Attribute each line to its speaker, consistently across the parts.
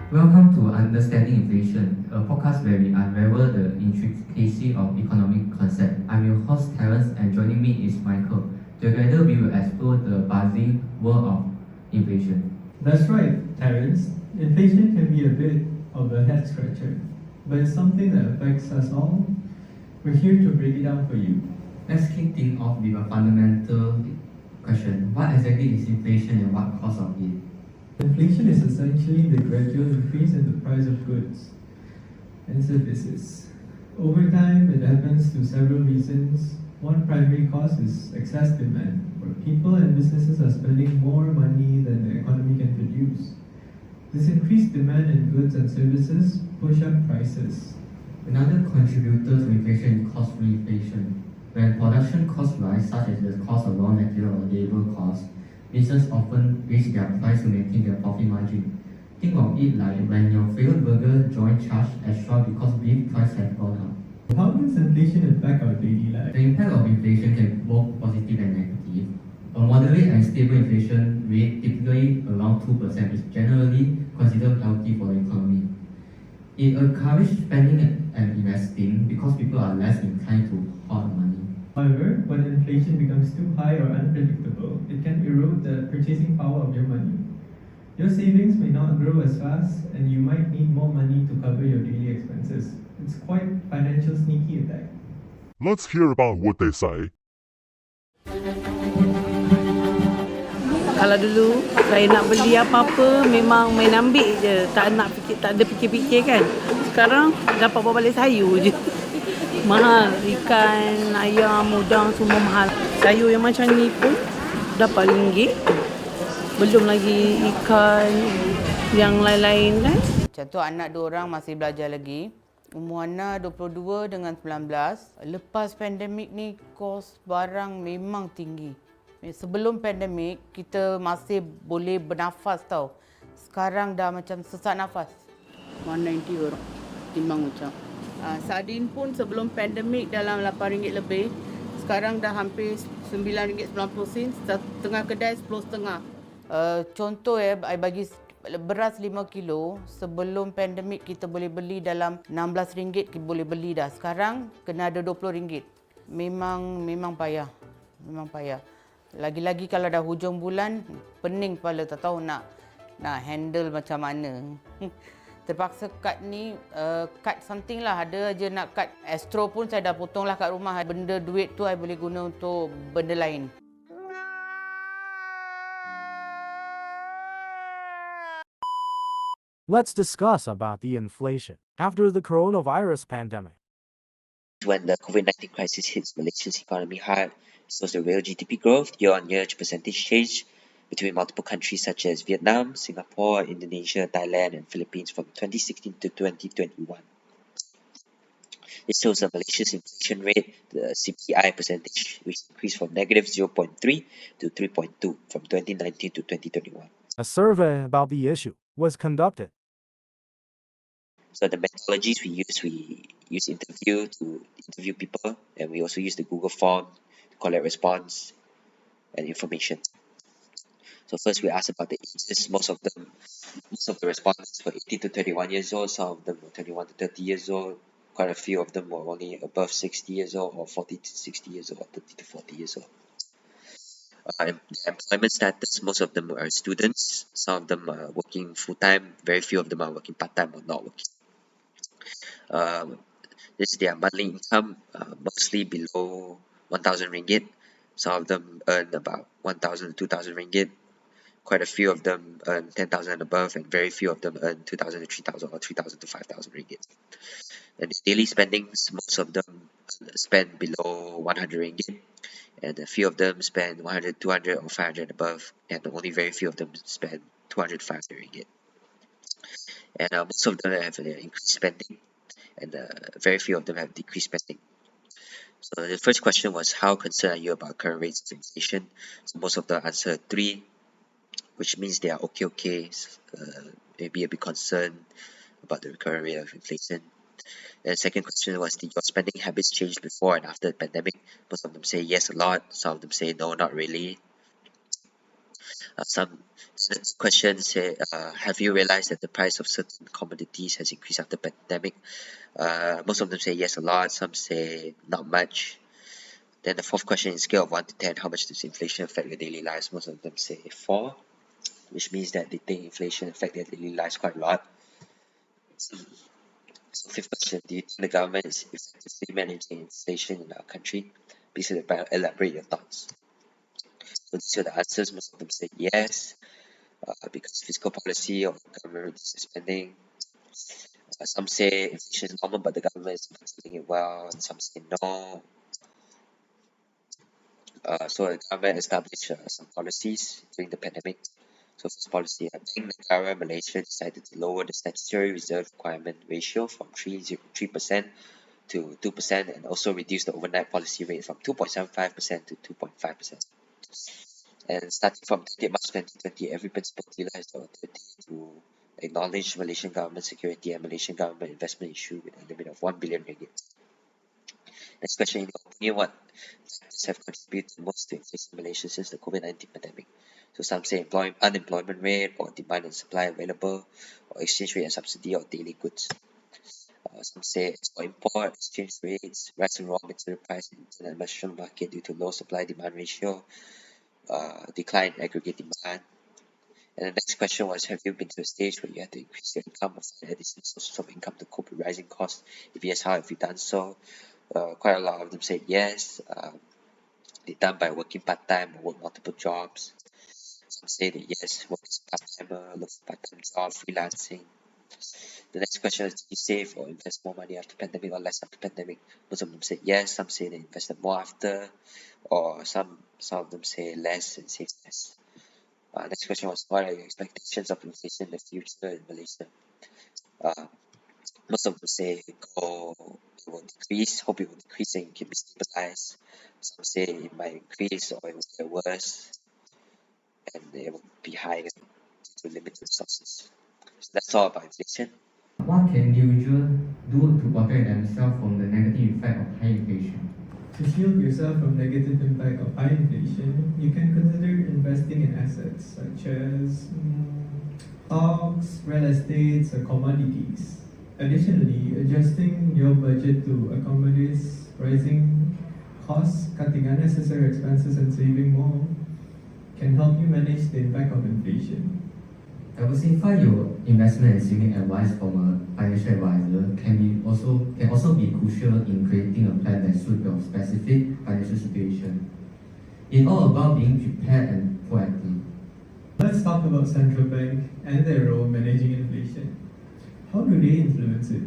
Speaker 1: Welcome to Understanding Inflation, a podcast where we unravel the intricacy of economic concepts. I'm your host Terence, and joining me is Michael. Together, we will explore the buzzing world of inflation.
Speaker 2: That's right, Terence. Inflation can be a bit of a head scratcher, but it's something that affects us all. We're here to break it down for you.
Speaker 1: Let's kick things off with a fundamental question. What exactly is inflation and what cause of it?
Speaker 2: Inflation is essentially the gradual increase in the price of goods and services. Over time, it happens through several reasons. One primary cause is excess demand, where people and businesses are spending more money than the economy can produce. This increased demand in goods and services push up prices.
Speaker 1: Another contributor to inflation is cost inflation. When production costs rise, such as the cost of raw material or labor costs, businesses often raise their price to maintain their profit margin. Think of it like when your favorite burger joint charged extra because beef price has gone up.
Speaker 2: How does inflation affect our daily life?
Speaker 1: The impact of inflation can be both positive and negative. A moderate and stable inflation rate, typically around 2%, is generally considered healthy for the economy. It encourages spending and investing because people are less inclined to hoard money.
Speaker 2: However, when inflation becomes too high or unpredictable, it can erode the purchasing power of your money. Your savings may not grow as fast, and you might need more money to cover your daily expenses. It's quite financial sneaky attack.
Speaker 3: Let's hear about what they say.
Speaker 4: Kalau dulu saya nak beli apa-apa memang main ambil je, tak ada fikir-fikir kan. Sekarang dapat bawa balik sayur je. Mahal, ikan, ayam, udang semua mahal. Sayur yang macam ni pun dapat RM5. Belum lagi ikan yang lain-lain kan.
Speaker 5: Macam tu anak 2 orang masih belajar lagi. Umur anak 22 dengan 19. Lepas pandemik ni kos barang memang tinggi. Sebelum pandemik kita masih boleh bernafas tau. Sekarang dah macam sesak nafas. 190 orang timbang macam. Sardin pun sebelum pandemik dalam RM8 lebih. Sekarang dah hampir RM9.90. Setengah kedai RM10.50. Contoh I bagi beras 5 kilo. Sebelum pandemik kita boleh beli dalam RM16 kita boleh beli dah. Sekarang kena ada RM20. Memang payah. Memang payah. Lagi-lagi kalau dah hujung bulan, pening kepala, tak tahu nak handle macam mana. Terpaksa cut ni, cut something lah. Ada je nak cut. Astro pun saya dah potong lah kat rumah. Benda duit tu I boleh guna untuk benda lain.
Speaker 6: Let's discuss about the inflation after the coronavirus pandemic.
Speaker 7: When the COVID-19 crisis hits Malaysia's economy hard, so the real GDP growth, year-on-year percentage change between multiple countries such as Vietnam, Singapore, Indonesia, Thailand, and Philippines from 2016 to 2021. It shows that Malaysia's inflation rate, the CPI percentage, which increased from negative 0.3 to 3.2 from 2019 to 2021.
Speaker 6: A survey about the issue was conducted.
Speaker 7: So the methodologies we use interview to interview people, and we also use the Google form to collect response and information. So first we asked about the ages. Most of the respondents were 18 to 31 years old. Some of them were 21 to 30 years old. Quite a few of them were only above 60 years old, or 40 to 60 years old, or 30 to 40 years old. The employment status, most of them are students. Some of them are working full-time. Very few of them are working part-time or not working. This is their monthly income, mostly below 1,000 ringgit. Some of them earn about 1,000 to 2,000 ringgit. Quite a few of them earn 10,000 and above, and very few of them earn 2,000 to 3,000 or 3,000 to 5,000 ringgit. And the daily spendings, most of them spend below 100 ringgit, and a few of them spend 100, 200 or 500 and above, and only very few of them spend 200 to 500 ringgit. And most of them have increased spending, and very few of them have decreased spending. So the first question was, how concerned are you about current rates of inflation? So most of them answered 3, which means they are okay, maybe a bit concerned about the current rate of inflation. And the second question was, did your spending habits change before and after the pandemic? Most of them say yes, a lot. Some of them say no, not really. Some questions say, have you realized that the price of certain commodities has increased after pandemic? Most of them say yes, a lot. Some say not much. Then the fourth question is scale of 1 to 10, how much does inflation affect your daily lives? Most of them say 4, which means that they think inflation affect their daily lives quite a lot. So fifth question, do you think the government is effectively managing inflation in our country? Please elaborate your thoughts. So these are the answers. Most of them say yes, because fiscal policy or government reduces spending. Some say inflation is normal, but the government is controlling it well. And some say no. So the government established some policies during the pandemic. So first policy, Bank Negara Malaysia decided to lower the statutory reserve requirement ratio from 3% to 2% and also reduce the overnight policy rate from 2.75% to 2.5%. And starting from 20 March 2020, every principal dealer has the authority to acknowledge Malaysian government security and Malaysian government investment issue with a limit of 1 billion ringgit. Next question, in your opinion, what factors have contributed most to inflation in Malaysia since the COVID-19 pandemic? So some say unemployment rate or demand and supply available, or exchange rate and subsidy of daily goods. Some say export-import, exchange rates, rise in raw material price in the international market due to low supply-demand ratio, decline in aggregate demand. And the next question was, have you been to a stage where you had to increase your income or find additional sources of income to cope with rising costs? If yes, how have you done so? Quite a lot of them said yes. They done by working part-time or work multiple jobs. Some say that yes, work as a part-timer, look for part-time job, freelancing. The next question is, did you save or invest more money after pandemic or less after pandemic? Most of them said yes, some say they invested more after, or some of them say less and save less. Next question was, what are your expectations of inflation in the future in Malaysia? Most of them say it will decrease, hope it will decrease and can be stabilized. Some say it might increase or it will get worse and it will be higher due to limited resources. So that's all about inflation.
Speaker 1: What can individuals do to protect themselves from the negative effect of high inflation?
Speaker 2: To shield yourself from negative impact of high inflation, you can consider investing in assets such as stocks, real estates, or commodities. Additionally, adjusting your budget to accommodate rising costs, cutting unnecessary expenses, and saving more can help you manage the impact of inflation.
Speaker 1: Diversify your investment and saving advice from a financial advisor can also be crucial in creating a plan that suits your specific financial situation. It's all about being prepared and proactive.
Speaker 2: Let's talk about central bank and their role managing inflation. How do they influence it?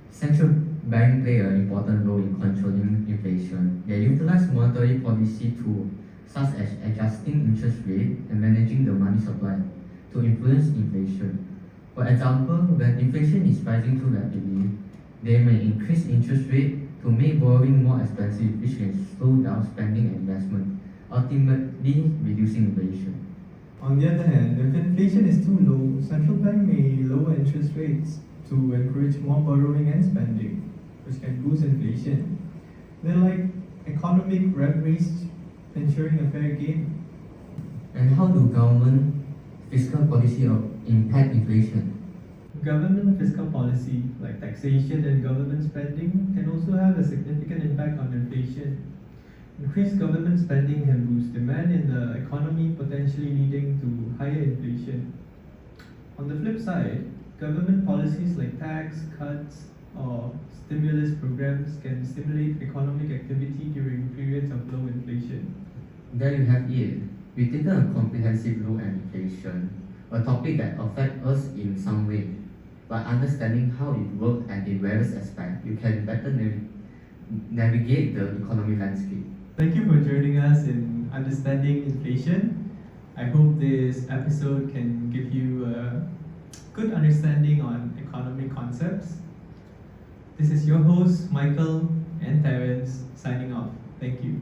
Speaker 1: Central banks play an important role in controlling inflation. They utilize monetary policy tools such as adjusting interest rate and managing the money supply to influence inflation. For example, when inflation is rising too rapidly, they may increase interest rate to make borrowing more expensive, which can slow down spending and investment, ultimately reducing inflation.
Speaker 2: On the other hand, if inflation is too low, central bank may lower interest rates to encourage more borrowing and spending, which can boost inflation. They're like economic rat race, ensuring a fair game.
Speaker 1: And how do government fiscal policy impact inflation?
Speaker 2: Government fiscal policy, like taxation and government spending, can also have a significant impact on inflation. Increased government spending can boost demand in the economy, potentially leading to higher inflation. On the flip side, government policies like tax cuts or stimulus programs can stimulate economic activity during periods of low inflation.
Speaker 1: There you have it. We've taken a comprehensive look at inflation, a topic that affects us in some way. By understanding how it works and its various aspects, you can better navigate the economic landscape.
Speaker 2: Thank you for joining us in understanding inflation. I hope this episode can give you a good understanding on economic concepts. This is your host, Michael and Terence, signing off. Thank you.